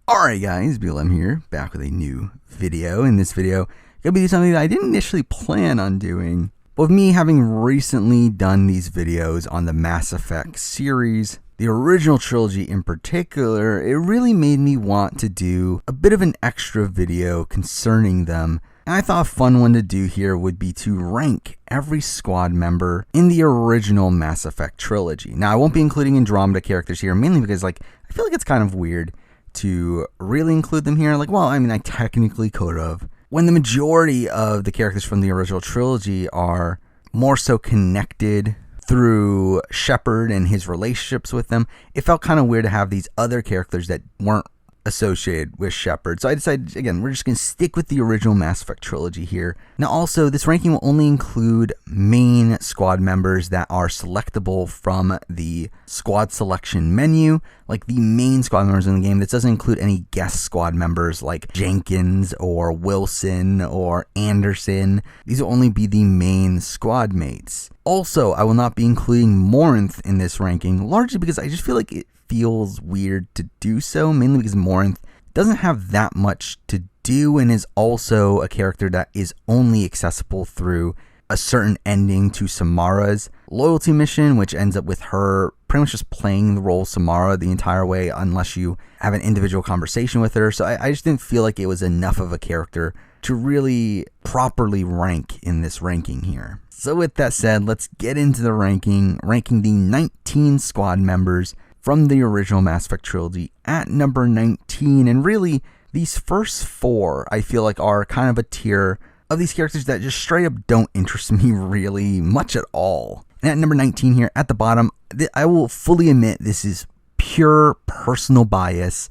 Alright guys, BLM here, back with a new video. In this video, gonna be something that I didn't initially plan on doing, but with me having recently done these videos on the Mass Effect series, the original trilogy in particular, it really made me want to do a bit of an extra video concerning them. And I thought a fun one to do here would be to rank every squad member in the original Mass Effect trilogy. Now, I won't be including Andromeda characters here, mainly because I feel like it's kind of weird to really include them here. I technically could have. When the majority of the characters from the original trilogy are more so connected through Shepard and his relationships with them, it felt kind of weird to have these other characters that weren't associated with Shepard. So I decided, again, we're just going to stick with the original Mass Effect trilogy here. Now also, this ranking will only include main squad members that are selectable from the squad selection menu, like the main squad members in the game. This doesn't include any guest squad members like Jenkins or Wilson or Anderson. These will only be the main squad mates. Also, I will not be including Morinth in this ranking, largely because I just feel like it feels weird to do so, mainly because Morinth doesn't have that much to do and is also a character that is only accessible through a certain ending to Samara's loyalty mission, which ends up with her pretty much just playing the role of Samara the entire way unless you have an individual conversation with her. So I just didn't feel like it was enough of a character to really properly rank in this ranking here. So with that said, let's get into the ranking the 19 squad members from the original Mass Effect trilogy at number 19. And really, these first four, I feel like, are kind of a tier of these characters that just straight up don't interest me really much at all. And at number 19 here, at the bottom, I will fully admit this is pure personal bias.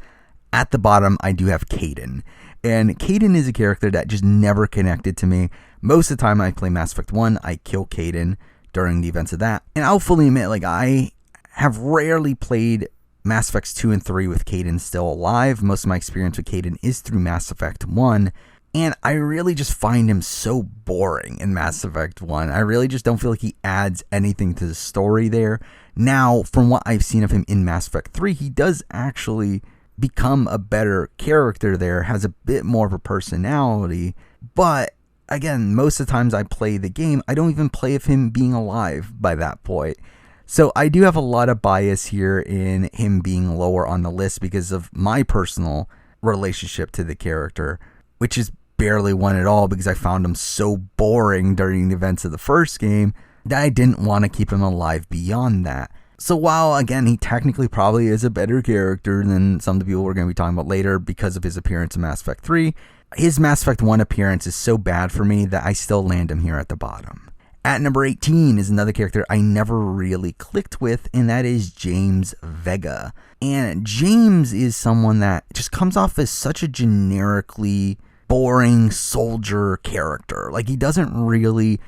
At the bottom, I do have Kaidan. And Kaidan is a character that just never connected to me. Most of the time I play Mass Effect 1, I kill Kaidan during the events of that. And I'll fully admit, I have rarely played Mass Effects 2 and 3 with Kaidan still alive. Most of my experience with Kaidan is through Mass Effect 1, and I really just find him so boring in Mass Effect 1. I really just don't feel like he adds anything to the story there. Now, from what I've seen of him in Mass Effect 3, he does actually become a better character there, has a bit more of a personality, but again, most of the times I play the game, I don't even play of him being alive by that point. So I do have a lot of bias here in him being lower on the list because of my personal relationship to the character, which is barely one at all because I found him so boring during the events of the first game that I didn't want to keep him alive beyond that. So while, again, he technically probably is a better character than some of the people we're going to be talking about later because of his appearance in Mass Effect 3, his Mass Effect 1 appearance is so bad for me that I still land him here at the bottom. At number 18 is another character I never really clicked with, and that is James Vega. And James is someone that just comes off as such a generically boring soldier character. He doesn't really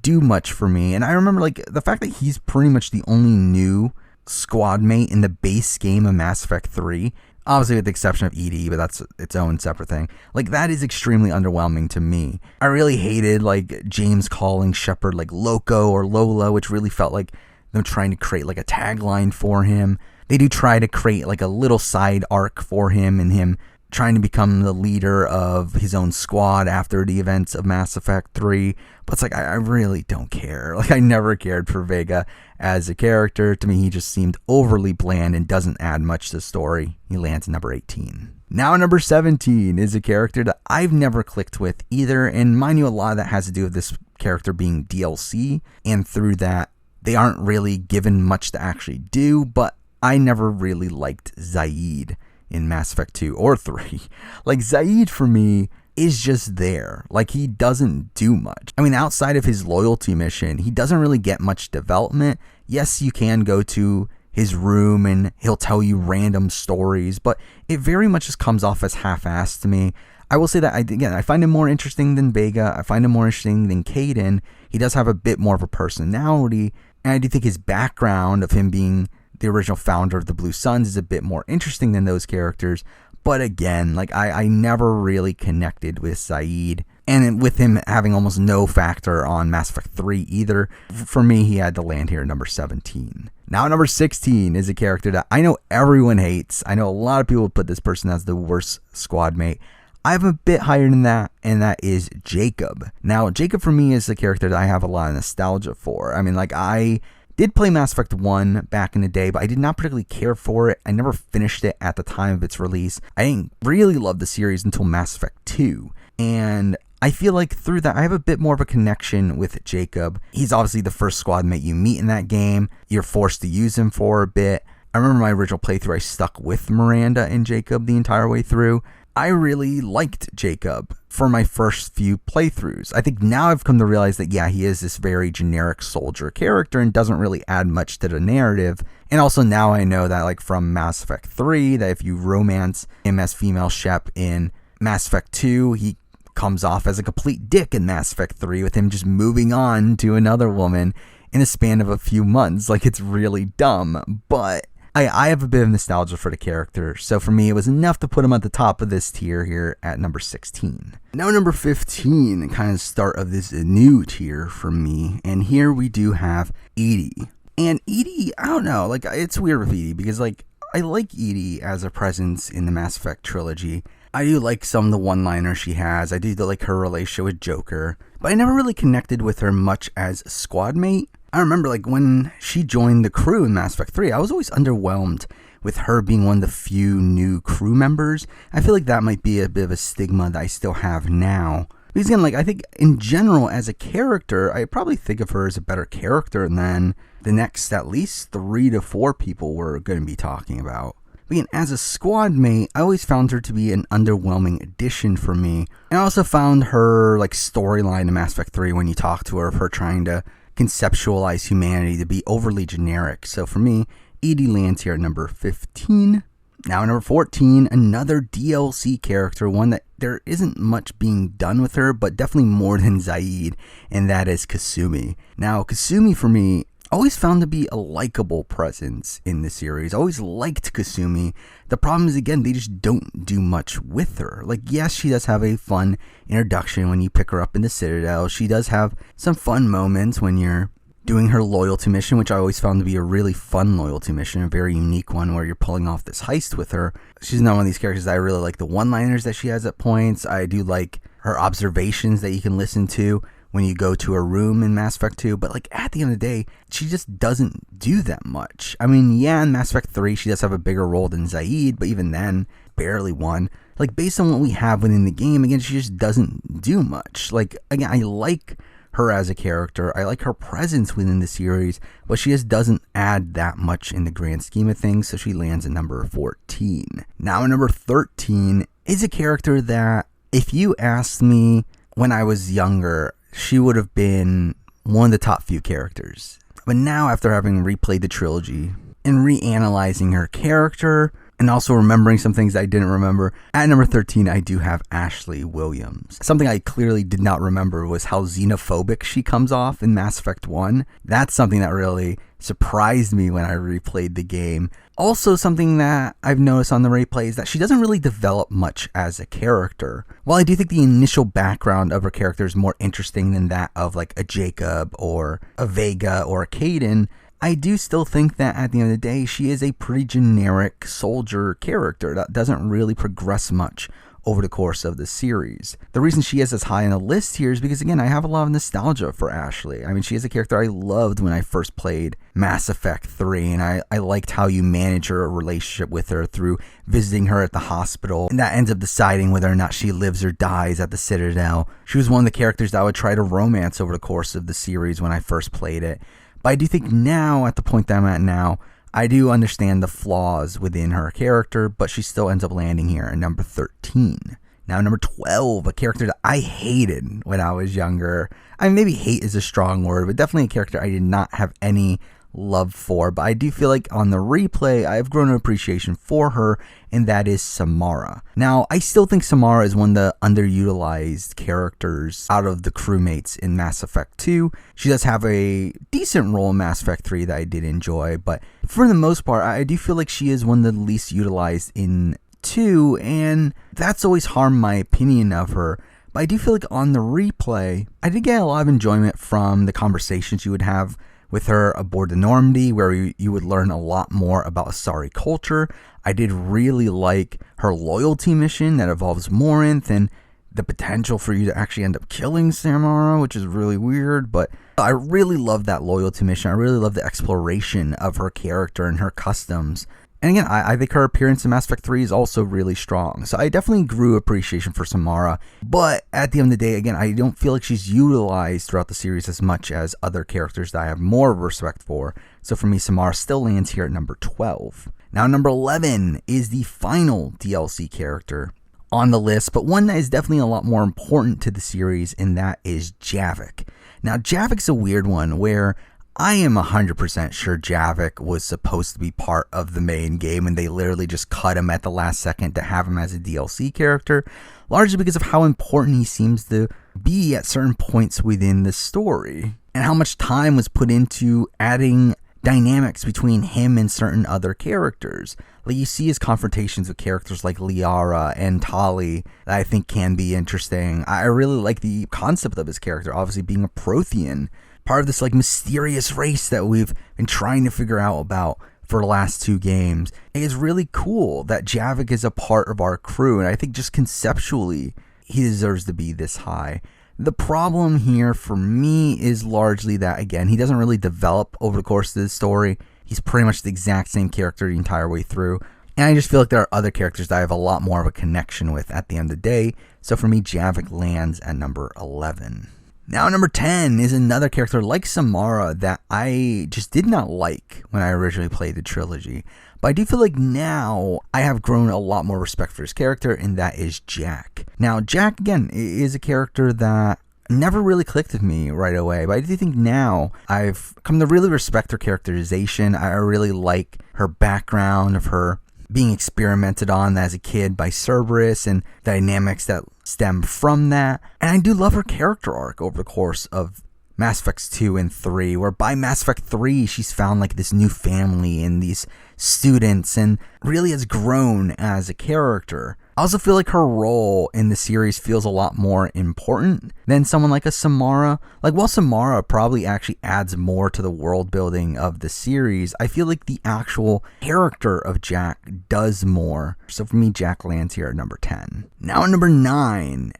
do much for me. And I remember, the fact that he's pretty much the only new squad mate in the base game of Mass Effect 3, obviously with the exception of ED, but that's its own separate thing. That is extremely underwhelming to me. I really hated, James calling Shepard, Loco or Lola, which really felt like them trying to create, a tagline for him. They do try to create, a little side arc for him and him trying to become the leader of his own squad after the events of Mass Effect 3. But it's I really don't care. I never cared for Vega as a character. To me, he just seemed overly bland and doesn't add much to the story. He lands at number 18. Now, number 17 is a character that I've never clicked with either. And mind you, a lot of that has to do with this character being DLC. And through that, they aren't really given much to actually do. But I never really liked Zaeed in Mass Effect 2 or 3. Zaeed for me is just there. He doesn't do much. Outside of his loyalty mission, he doesn't really get much development. Yes, you can go to his room and he'll tell you random stories, but it very much just comes off as half-assed to me. I will say that, I find him more interesting than Vega. I find him more interesting than Kaidan. He does have a bit more of a personality, and I do think his background of him being the original founder of the Blue Suns is a bit more interesting than those characters. But again, I never really connected with Zaeed. And with him having almost no factor on Mass Effect 3 either, for me, he had to land here at number 17. Now, number 16 is a character that I know everyone hates. I know a lot of people put this person as the worst squad mate. I have a bit higher than that, and that is Jacob. Now, Jacob for me is a character that I have a lot of nostalgia for. I mean, like, I did play Mass Effect 1 back in the day, but I did not particularly care for it. I never finished it at the time of its release. I didn't really love the series until Mass Effect 2. And I feel like through that, I have a bit more of a connection with Jacob. He's obviously the first squad mate you meet in that game. You're forced to use him for a bit. I remember my original playthrough, I stuck with Miranda and Jacob the entire way through. I really liked Jacob for my first few playthroughs. I think now I've come to realize that, yeah, he is this very generic soldier character and doesn't really add much to the narrative. And also now I know that, like, from Mass Effect 3, that if you romance him as female Shep in Mass Effect 2, he comes off as a complete dick in Mass Effect 3 with him just moving on to another woman in a span of a few months. Like, it's really dumb, but I have a bit of nostalgia for the character, so for me it was enough to put him at the top of this tier here at number 16. Now number 15, kind of start of this new tier for me, and here we do have EDI. And EDI, I don't know, like, it's weird with EDI because, like, I like EDI as a presence in the Mass Effect trilogy. I do like some of the one-liners she has. I do like her relationship with Joker, but I never really connected with her much as a squad mate. I remember, like, when she joined the crew in Mass Effect 3, I was always underwhelmed with her being one of the few new crew members. I feel like that might be a bit of a stigma that I still have now. Because again, like, I think in general as a character, I probably think of her as a better character than the next at least 3 to 4 people we're going to be talking about. But again, as a squad mate, I always found her to be an underwhelming addition for me. And I also found her, like, storyline in Mass Effect 3 when you talk to her, of her trying to conceptualize humanity, to be overly generic. So for me, EDI lands here at number 15. Now number 14, another DLC character, one that there isn't much being done with her, but definitely more than Zaeed, and that is Kasumi. Now Kasumi for me, always found to be a likable presence in the series. Always liked Kasumi. The problem is, again, they just don't do much with her. Like, yes, she does have a fun introduction when you pick her up in the Citadel. She does have some fun moments when you're doing her loyalty mission, which I always found to be a really fun loyalty mission, a very unique one where you're pulling off this heist with her. She's not one of these characters that I really like the one-liners that she has at points. I do like her observations that you can listen to when you go to her room in Mass Effect 2, but, like, at the end of the day, she just doesn't do that much. I mean, yeah, in Mass Effect 3, she does have a bigger role than Zaeed, but even then, barely one. Like, based on what we have within the game, again, she just doesn't do much. Like, again, I like her as a character, I like her presence within the series, but she just doesn't add that much in the grand scheme of things, so she lands at number 14. Now, number 13 is a character that, if you asked me when I was younger, she would have been one of the top few characters. But now, after having replayed the trilogy and reanalyzing her character, and also remembering some things I didn't remember, at number 13, I do have Ashley Williams. Something I clearly did not remember was how xenophobic she comes off in Mass Effect 1. That's something that really surprised me when I replayed the game. Also, something that I've noticed on the replay is that she doesn't really develop much as a character. While I do think the initial background of her character is more interesting than that of, like, a Jacob or a Vega or a Kaidan, I do still think that at the end of the day, she is a pretty generic soldier character that doesn't really progress much over the course of the series. The reason she is as high on the list here is because, again, I have a lot of nostalgia for Ashley. I mean, she is a character I loved when I first played Mass Effect 3, and I liked how you manage her relationship with her through visiting her at the hospital, and that ends up deciding whether or not she lives or dies at the Citadel. She was one of the characters that I would try to romance over the course of the series when I first played it. But I do think now, at the point that I'm at now, I do understand the flaws within her character, but she still ends up landing here at number 13. Now, number 12, a character that I hated when I was younger. I mean, maybe hate is a strong word, but definitely a character I did not have any love for. But I do feel like on the replay, I've grown an appreciation for her, and that is Samara. Now, I still think Samara is one of the underutilized characters out of the crewmates in Mass Effect 2. She does have a decent role in Mass Effect 3 that I did enjoy, but for the most part, I do feel like she is one of the least utilized in 2, and that's always harmed my opinion of her. But I do feel like on the replay, I did get a lot of enjoyment from the conversations you would have with her aboard the Normandy, where you would learn a lot more about Asari culture. I did really like her loyalty mission that involves Morinth and the potential for you to actually end up killing Samara, which is really weird, but I really love that loyalty mission. I really love the exploration of her character and her customs. And again, I think her appearance in Mass Effect 3 is also really strong. So I definitely grew appreciation for Samara. But at the end of the day, again, I don't feel like she's utilized throughout the series as much as other characters that I have more respect for. So for me, Samara still lands here at number 12. Now, number 11 is the final DLC character on the list, but one that is definitely a lot more important to the series, and that is Javik. Now, Javik's a weird one where I am 100% sure Javik was supposed to be part of the main game, and they literally just cut him at the last second to have him as a DLC character, largely because of how important he seems to be at certain points within the story, and how much time was put into adding dynamics between him and certain other characters. Like, you see his confrontations with characters like Liara and Tali that I think can be interesting. I really like the concept of his character, obviously being a Prothean, part of this like mysterious race that we've been trying to figure out about for the last 2 games. It is really cool that Javik is a part of our crew, and I think just conceptually he deserves to be this high. The problem here for me is largely that, again, he doesn't really develop over the course of the story. He's pretty much the exact same character the entire way through. And I just feel like there are other characters that I have a lot more of a connection with at the end of the day. So for me, Javik lands at number 11. Now, number 10 is another character like Samara that I just did not like when I originally played the trilogy. But I do feel like now I have grown a lot more respect for his character, and that is Jack. Now, Jack, again, is a character that never really clicked with me right away, but I do think now I've come to really respect her characterization. I really like her background of her being experimented on as a kid by Cerberus and dynamics that stem from that. And I do love her character arc over the course of Mass Effects 2 and 3, where by Mass Effect 3, she's found like this new family and these students and really has grown as a character. I also feel like her role in the series feels a lot more important than someone like a Samara. Like, while Samara probably actually adds more to the world building of the series, I feel like the actual character of Jack does more. So for me, Jack lands here at number 10. Now at number 9,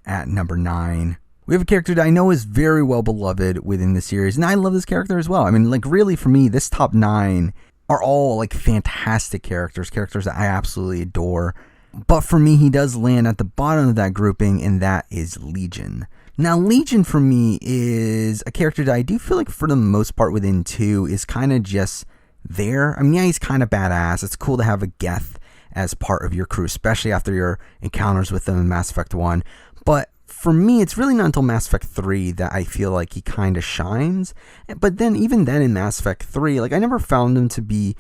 we have a character that I know is very well beloved within the series, and I love this character as well. I mean, like, really, for me, this top 9 are all, like, fantastic characters that I absolutely adore. But for me, he does land at the bottom of that grouping, and that is Legion. Now, Legion, for me, is a character that I do feel like, for the most part, within 2, is kind of just there. I mean, yeah, he's kind of badass. It's cool to have a Geth as part of your crew, especially after your encounters with them in Mass Effect 1. But for me, it's really not until Mass Effect 3 that I feel like he kind of shines. But then, even then in Mass Effect 3, like, I never found him to be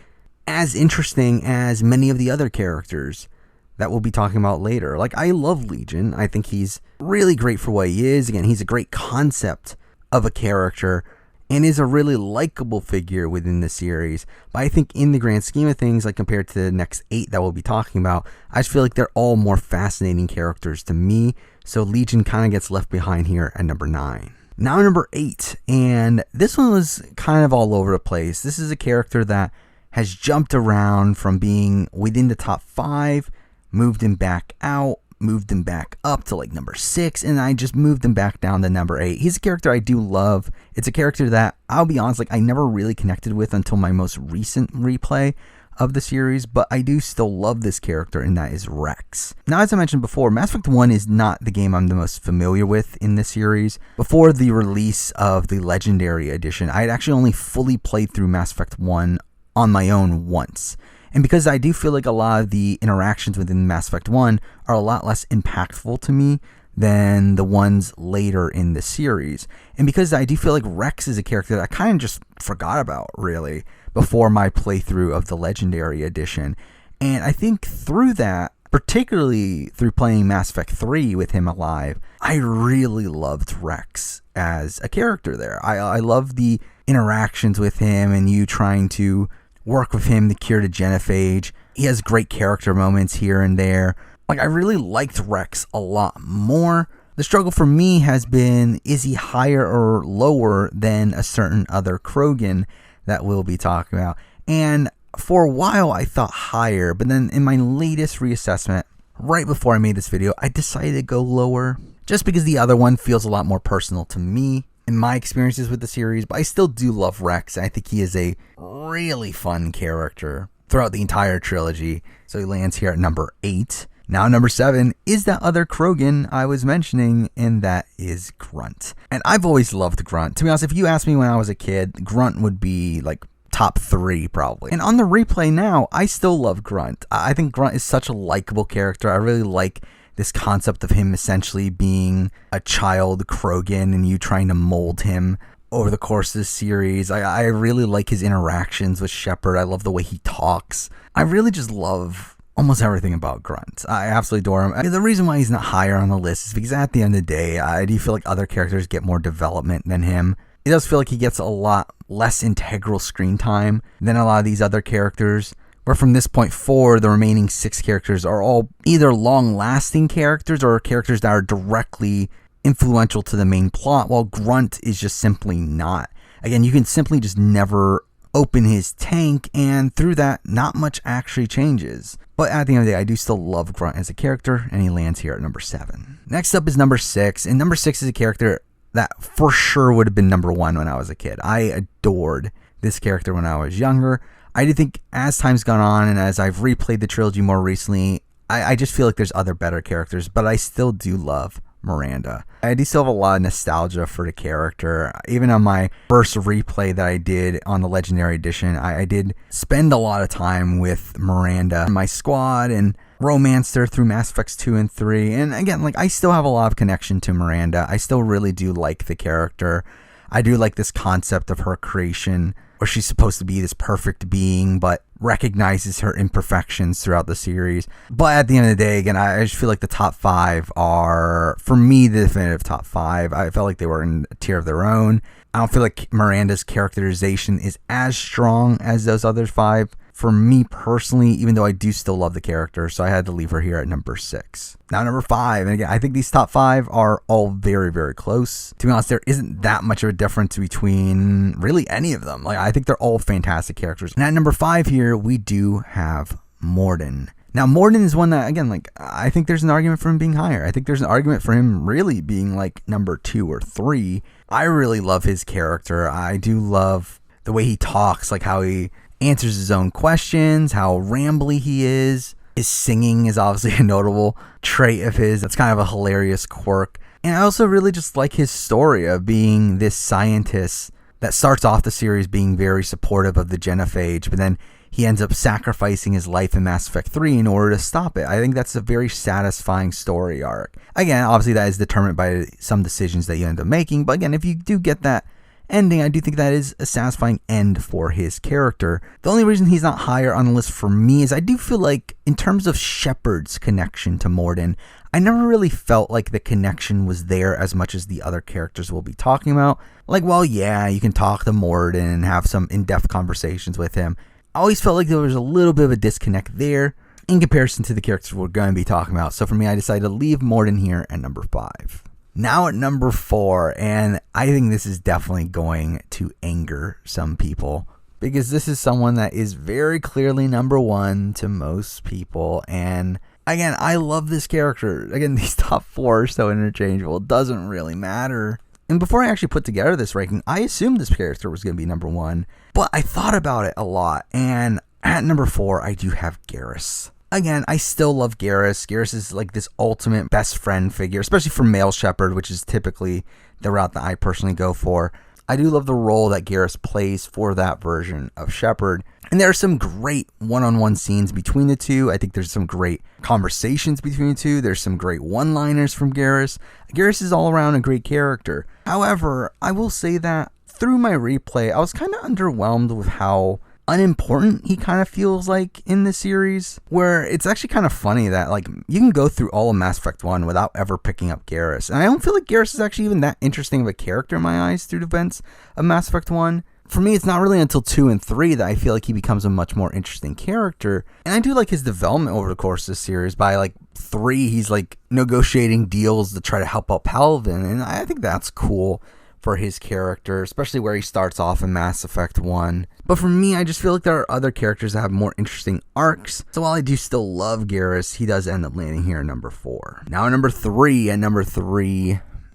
as interesting as many of the other characters that we'll be talking about later. Like, I love Legion. I think he's really great for what he is. Again, he's a great concept of a character and is a really likable figure within the series. But I think in the grand scheme of things, like compared to the next 8 that we'll be talking about, I just feel like they're all more fascinating characters to me. So Legion kind of gets left behind here at number 9. Now number 8, and this one was kind of all over the place. This is a character that has jumped around from being within the top 5, moved him back out, moved him back up to like number 6, and I just moved him back down to number 8. He's a character I do love. It's a character that, I'll be honest, like, I never really connected with until my most recent replay of the series, but I do still love this character, and that is Wrex. Now, as I mentioned before, Mass Effect 1 is not the game I'm the most familiar with in this series. Before the release of the Legendary Edition, I had actually only fully played through Mass Effect 1 on my own once. And because I do feel like a lot of the interactions within Mass Effect 1 are a lot less impactful to me than the ones later in the series. And because I do feel like Wrex is a character that I kind of just forgot about, really, before my playthrough of the Legendary Edition. And I think through that, particularly through playing Mass Effect 3 with him alive, I really loved Wrex as a character there. I love the interactions with him and you trying to work with him to cure the genophage. He has great character moments here and there. Like, I really liked Wrex a lot more, The struggle for me has been, is he higher or lower than a certain other Krogan that we'll be talking about? And for a while I thought higher, but then in my latest reassessment, right before I made this video, I decided to go lower, just because the other one feels a lot more personal to me in my experiences with the series. But I still do love Wrex. I think he is a really fun character throughout the entire trilogy. So he lands here at number 8. Now number 7 is that other Krogan I was mentioning, and that is Grunt. And I've always loved Grunt. To be honest, if you asked me when I was a kid, Grunt would be like top 3 probably. And on the replay now, I still love Grunt. I think Grunt is such a likable character. I really like this concept of him essentially being a child Krogan and you trying to mold him over the course of the series. I really like his interactions with Shepard. I love the way he talks. I really just love almost everything about Grunt. I absolutely adore him. I mean, the reason why he's not higher on the list is because at the end of the day, I do feel like other characters get more development than him. It does feel like he gets a lot less integral screen time than a lot of these other characters, where from this point forward, the remaining 6 characters are all either long-lasting characters or characters that are directly influential to the main plot, while Grunt is just simply not. Again, you can simply just never open his tank, and through that, not much actually changes. But at the end of the day, I do still love Grunt as a character, and he lands here at number 7. Next up is number 6, and number 6 is a character that for sure would have been number 1 when I was a kid. I adored this character when I was younger. I do think as time's gone on, and as I've replayed the trilogy more recently, I just feel like there's other better characters, but I still do love Miranda. I do still have a lot of nostalgia for the character. Even on my first replay that I did on the Legendary Edition, I did spend a lot of time with Miranda, my squad, and romanced her through Mass Effects 2 and 3. And again, like, I still have a lot of connection to Miranda. I still really do like the character. I do like this concept of her creation, where she's supposed to be this perfect being, but recognizes her imperfections throughout the series. But at the end of the day, again, I just feel like the top 5 are, for me, the definitive top 5. I felt like they were in a tier of their own. I don't feel like Miranda's characterization is as strong as those other 5. For me personally, even though I do still love the character, so I had to leave her here at number 6. Now number 5, and again, I think these top 5 are all very, very close. To be honest, there isn't that much of a difference between really any of them. Like, I think they're all fantastic characters. And at number 5 here, we do have Mordin. Now, Mordin is one that, again, like, I think there's an argument for him being higher. I think there's an argument for him really being like number 2 or 3. I really love his character. I do love the way he talks, like how he answers his own questions, how rambly he is. His singing is obviously a notable trait of his. That's kind of a hilarious quirk. And I also really just like his story of being this scientist that starts off the series being very supportive of the genophage, but then he ends up sacrificing his life in Mass Effect 3 in order to stop it. I think that's a very satisfying story arc. Again, obviously that is determined by some decisions that you end up making, but again, if you do get that ending, I do think that is a satisfying end for his character. The only reason he's not higher on the list for me is I do feel like, in terms of Shepard's connection to Mordin, I never really felt like the connection was there as much as the other characters we'll be talking about. Like, well, yeah, you can talk to Mordin and have some in-depth conversations with him. I always felt like there was a little bit of a disconnect there in comparison to the characters we're going to be talking about. So for me, I decided to leave Mordin here at number 5. Now at number 4, and I think this is definitely going to anger some people, because this is someone that is very clearly number 1 to most people. And again, I love this character. Again, these top 4 are so interchangeable. It doesn't really matter. And before I actually put together this ranking, I assumed this character was going to be number 1, but I thought about it a lot. And at number 4, I do have Garrus. Again, I still love Garrus. Garrus is like this ultimate best friend figure, especially for male Shepard, which is typically the route that I personally go for. I do love the role that Garrus plays for that version of Shepard. And there are some great one-on-one scenes between the two. I think there's some great conversations between the two. There's some great one-liners from Garrus. Garrus is all around a great character. However, I will say that through my replay, I was kind of underwhelmed with how unimportant he kind of feels like in the series, where it's actually kind of funny that, like, you can go through all of Mass Effect 1 without ever picking up Garrus. And I don't feel like Garrus is actually even that interesting of a character in my eyes through the events of Mass Effect 1. for me, it's not really until 2 and 3 that I feel like he becomes a much more interesting character. And I do like his development over the course of the series. By like 3, he's like negotiating deals to try to help out Paladin, and I think that's cool for his character, especially where he starts off in Mass Effect 1. But for me, I just feel like there are other characters that have more interesting arcs. So while I do still love Garrus, he does end up landing here at number 4. Now at number 3,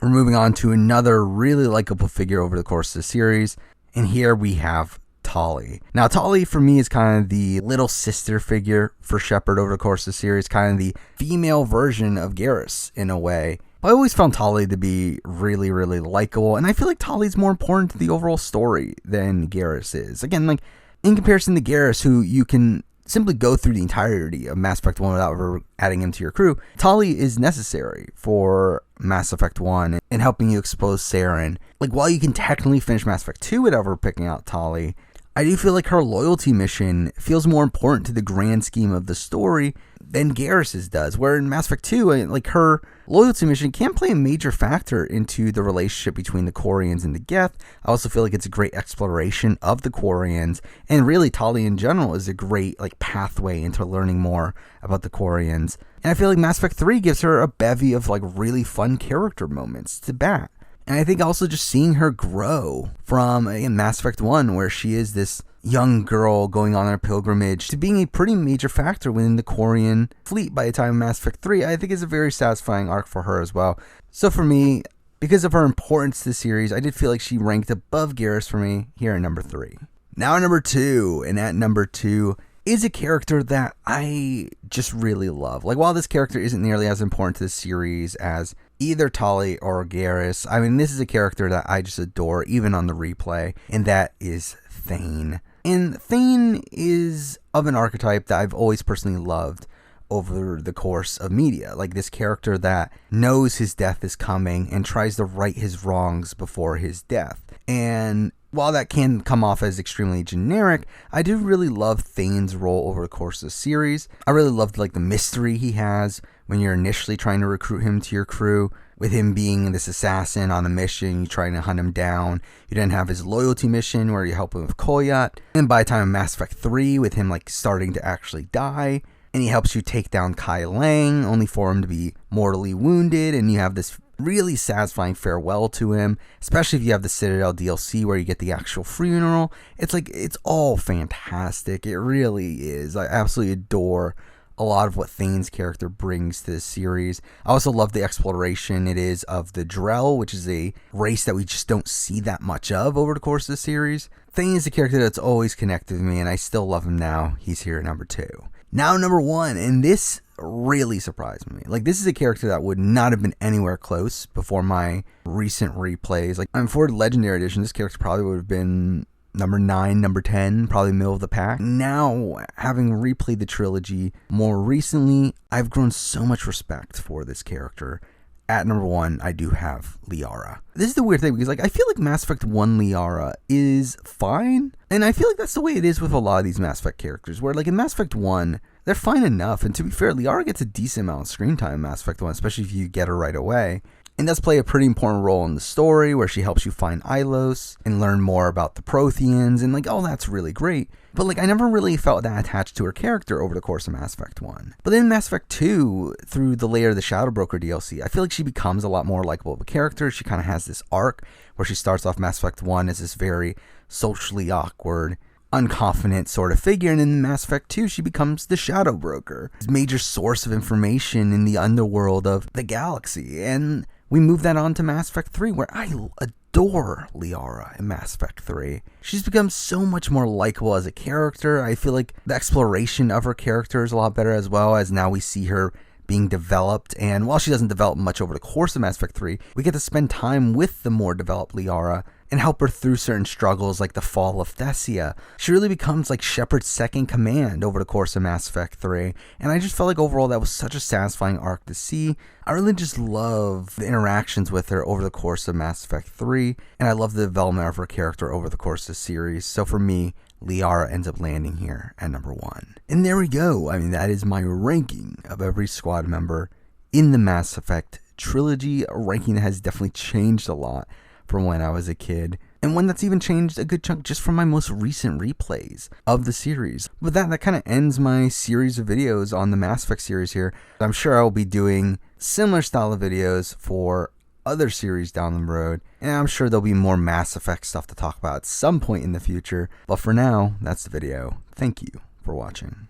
we're moving on to another really likable figure over the course of the series. And here we have Tali. Now Tali for me is kind of the little sister figure for Shepard over the course of the series, kind of the female version of Garrus in a way. I always found Tali to be really, really likable, and I feel like Tali's more important to the overall story than Garrus is. Again, like, in comparison to Garrus, who you can simply go through the entirety of Mass Effect 1 without ever adding him to your crew, Tali is necessary for Mass Effect 1 and helping you expose Saren. Like, while you can technically finish Mass Effect 2 without ever picking out Tali, I do feel like her loyalty mission feels more important to the grand scheme of the story than Garrus's does, where in Mass Effect 2, like, her loyalty mission can play a major factor into the relationship between the Quarians and the Geth. I also feel like it's a great exploration of the Quarians, and really Tali in general is a great like pathway into learning more about the Quarians. And I feel like Mass Effect 3 gives her a bevy of like really fun character moments to bat. And I think also just seeing her grow from in Mass Effect 1, where she is this young girl going on her pilgrimage, to being a pretty major factor within the Quarian fleet by the time of Mass Effect 3, I think is a very satisfying arc for her as well. So for me, because of her importance to the series, I did feel like she ranked above Garrus for me here at number 3. Now at number 2, and at number 2 is a character that I just really love. Like, while this character isn't nearly as important to the series as either Tali or Garrus, I mean, this is a character that I just adore, even on the replay, and that is Thane. And Thane is of an archetype that I've always personally loved over the course of media. Like, this character that knows his death is coming and tries to right his wrongs before his death. And while that can come off as extremely generic, I do really love Thane's role over the course of the series. I really loved like the mystery he has when you're initially trying to recruit him to your crew, with him being this assassin on a mission, you trying to hunt him down. You then have his loyalty mission where you help him with Koyat. And by the time of Mass Effect 3, with him like starting to actually die, and he helps you take down Kai Lang, only for him to be mortally wounded, and you have this really satisfying farewell to him, especially if you have the Citadel DLC where you get the actual funeral. It's like, it's all fantastic. It really is. I absolutely adore a lot of what Thane's character brings to the series. I also love the exploration it is of the Drell, which is a race that we just don't see that much of over the course of the series. Thane is a character that's always connected with me, and I still love him now. He's here at number 2. Now number 1, and this really surprised me. Like, this is a character that would not have been anywhere close before my recent replays. Like, for Legendary Edition, this character probably would have been number 9, number 10, probably middle of the pack. Now, having replayed the trilogy more recently, I've grown so much respect for this character. At number 1, I do have Liara. This is the weird thing, because like I feel like Mass Effect 1 Liara is fine, and I feel like that's the way it is with a lot of these Mass Effect characters, where like in Mass Effect 1, they're fine enough, and to be fair, Liara gets a decent amount of screen time in Mass Effect 1, especially if you get her right away. And does play a pretty important role in the story, where she helps you find Ilos and learn more about the Protheans, and like, oh, that's really great. But like, I never really felt that attached to her character over the course of Mass Effect 1. But then Mass Effect 2, through the layer of the Shadow Broker DLC, I feel like she becomes a lot more likable of a character. She kind of has this arc where she starts off Mass Effect 1 as this very socially awkward, unconfident sort of figure, and in Mass Effect 2 she becomes the Shadow Broker, this major source of information in the underworld of the galaxy. And we move that on to Mass Effect 3, where I adore Liara in Mass Effect 3. She's become so much more likable as a character. I feel like the exploration of her character is a lot better, as well as now we see her being developed, and while she doesn't develop much over the course of Mass Effect 3, we get to spend time with the more developed Liara and help her through certain struggles like the fall of Thessia. She really becomes like Shepard's second command over the course of Mass Effect 3, and I just felt like overall that was such a satisfying arc to see. I really just love the interactions with her over the course of Mass Effect 3, and I love the development of her character over the course of the series. So for me, Liara ends up landing here at number 1. And there we go. I mean, that is my ranking of every squad member in the Mass Effect trilogy, a ranking that has definitely changed a lot from when I was a kid. and one that's even changed a good chunk just from my most recent replays of the series. But that kind of ends my series of videos on the Mass Effect series here. I'm sure I'll be doing similar style of videos for other series down the road, and I'm sure there'll be more Mass Effect stuff to talk about at some point in the future. But for now, that's the video. Thank you for watching.